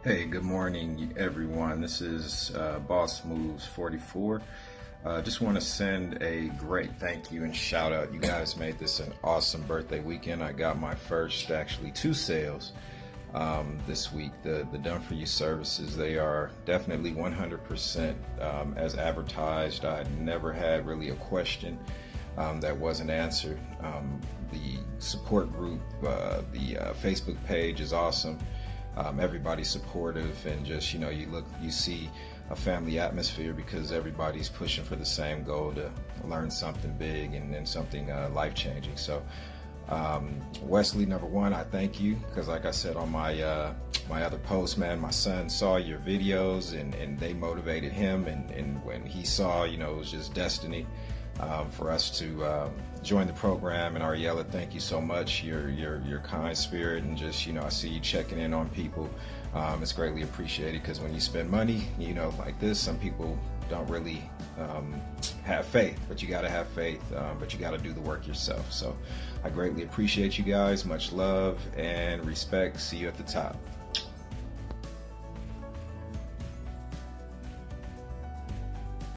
Hey, good morning, everyone. This is Boss Moves 44. Just want to send a great thank you and shout out. You guys made this an awesome birthday weekend. I got my first, actually, 2 sales this week. The Done For You services, they are definitely 100% as advertised. I never had really a question that wasn't answered. The support group, the Facebook page is awesome. Everybody's supportive, and just, you see a family atmosphere because everybody's pushing for the same goal to learn something big and something life-changing. So Wesley, number one, I thank you, because like I said on my my other post, man, my son saw your videos and they motivated him, and when he saw, it was just destiny for us to join the program. And Ariella, thank you so much. Your kind spirit, and just, I see you checking in on people. It's greatly appreciated, because when you spend money, like this, some people don't really have faith, but you got to have faith, but you got to do the work yourself. So I greatly appreciate you guys. Much love and respect. See you at the top.